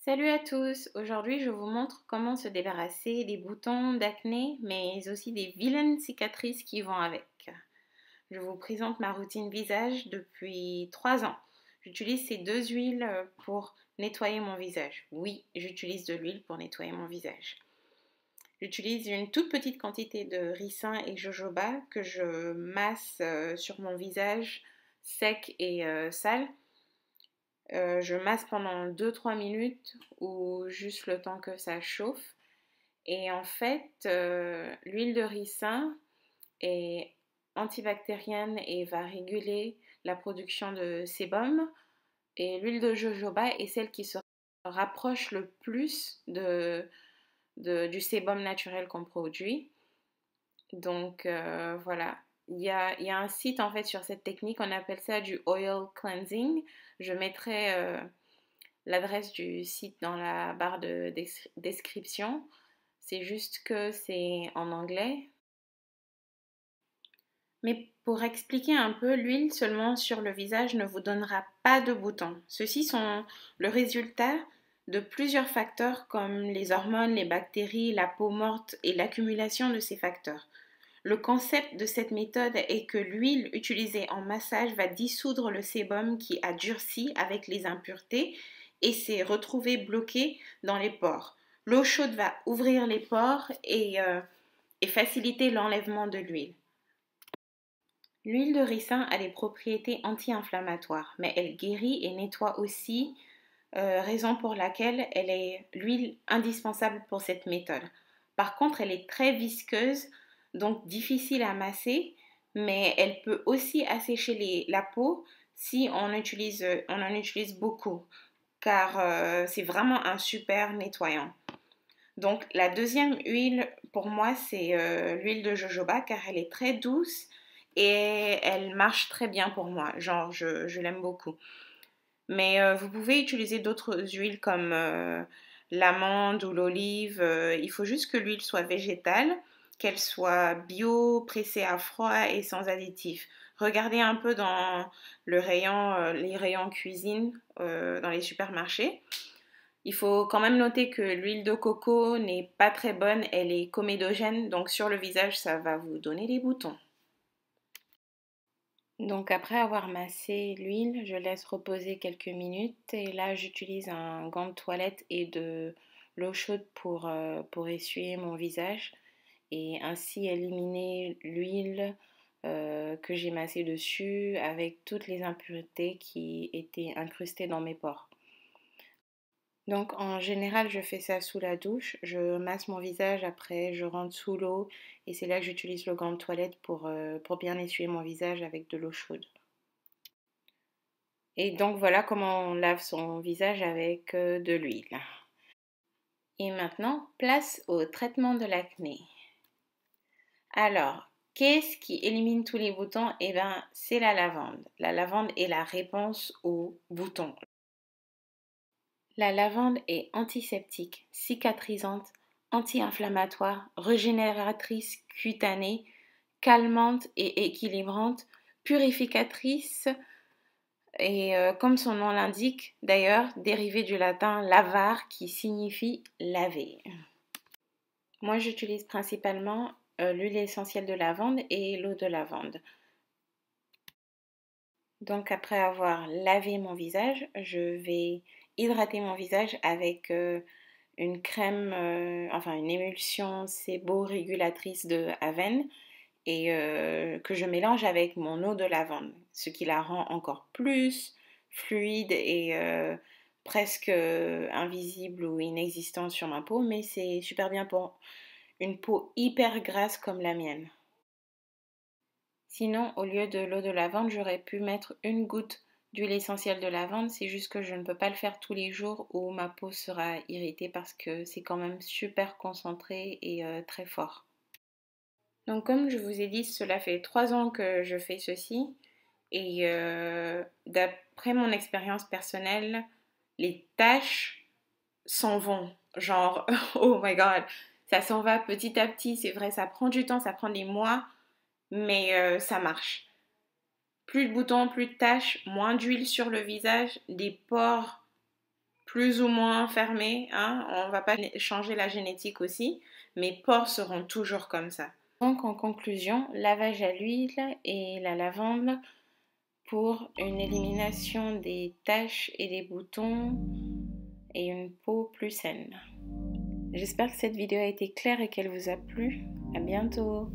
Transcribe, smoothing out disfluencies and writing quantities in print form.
Salut à tous, aujourd'hui je vous montre comment se débarrasser des boutons d'acné mais aussi des vilaines cicatrices qui vont avec. Je vous présente ma routine visage depuis 3 ans. J'utilise ces deux huiles pour nettoyer mon visage. Oui, j'utilise de l'huile pour nettoyer mon visage. J'utilise une toute petite quantité de ricin et jojoba que je masse sur mon visage sec et sale. Je masse pendant 2-3 minutes ou juste le temps que ça chauffe. Et en fait, l'huile de ricin est antibactérienne et va réguler la production de sébum. Et l'huile de jojoba est celle qui se rapproche le plus du sébum naturel qu'on produit. Donc voilà, il y a un site en fait sur cette technique, on appelle ça du oil cleansing. Je mettrai l'adresse du site dans la barre de description. C'est juste que c'est en anglais. Mais pour expliquer un peu, l'huile seulement sur le visage ne vous donnera pas de boutons. Ceux-ci sont le résultat de plusieurs facteurs comme les hormones, les bactéries, la peau morte et l'accumulation de ces facteurs. Le concept de cette méthode est que l'huile utilisée en massage va dissoudre le sébum qui a durci avec les impuretés et s'est retrouvé bloqué dans les pores. L'eau chaude va ouvrir les pores et faciliter l'enlèvement de l'huile. L'huile de ricin a des propriétés anti-inflammatoires, mais elle guérit et nettoie aussi, raison pour laquelle elle est l'huile indispensable pour cette méthode. Par contre, elle est très visqueuse, donc difficile à masser, mais elle peut aussi assécher la peau si on en utilise beaucoup, car c'est vraiment un super nettoyant. Donc la deuxième huile pour moi c'est l'huile de jojoba car elle est très douce et elle marche très bien pour moi. Genre je l'aime beaucoup. Mais vous pouvez utiliser d'autres huiles comme l'amande ou l'olive. Il faut juste que l'huile soit végétale, qu'elle soit bio, pressée à froid et sans additifs. Regardez un peu dans les rayons cuisine dans les supermarchés. Il faut quand même noter que l'huile de coco n'est pas très bonne, elle est comédogène, donc sur le visage ça va vous donner des boutons. Donc après avoir massé l'huile, je laisse reposer quelques minutes et là j'utilise un gant de toilette et de l'eau chaude pour essuyer mon visage et ainsi éliminer l'huile que j'ai massée dessus avec toutes les impuretés qui étaient incrustées dans mes pores. Donc en général, je fais ça sous la douche, je masse mon visage, après je rentre sous l'eau et c'est là que j'utilise le gant de toilette pour bien essuyer mon visage avec de l'eau chaude. Et donc voilà comment on lave son visage avec de l'huile. Et maintenant, place au traitement de l'acné. Alors, qu'est-ce qui élimine tous les boutons? Eh bien, c'est la lavande. La lavande est la réponse aux boutons. La lavande est antiseptique, cicatrisante, anti-inflammatoire, régénératrice cutanée, calmante et équilibrante, purificatrice et comme son nom l'indique, d'ailleurs, dérivé du latin lavar qui signifie laver. Moi, j'utilise principalement l'huile essentielle de lavande et l'eau de lavande. Donc après avoir lavé mon visage, je vais hydrater mon visage avec une crème, enfin une émulsion séborégulatrice de Aven et que je mélange avec mon eau de lavande, ce qui la rend encore plus fluide et presque invisible ou inexistante sur ma peau, mais c'est super bien pour une peau hyper grasse comme la mienne. Sinon, au lieu de l'eau de lavande, j'aurais pu mettre une goutte d'huile essentielle de lavande. C'est juste que je ne peux pas le faire tous les jours ou ma peau sera irritée parce que c'est quand même super concentré et très fort. Donc comme je vous ai dit, cela fait 3 ans que je fais ceci et d'après mon expérience personnelle, les taches s'en vont. Genre, oh my god, ça s'en va petit à petit, c'est vrai, ça prend du temps, ça prend des mois, mais ça marche. Plus de boutons, plus de taches, moins d'huile sur le visage, des pores plus ou moins fermés, hein, on ne va pas changer la génétique aussi, mes pores seront toujours comme ça. Donc en conclusion, lavage à l'huile et la lavande pour une élimination des taches et des boutons et une peau plus saine. J'espère que cette vidéo a été claire et qu'elle vous a plu. À bientôt!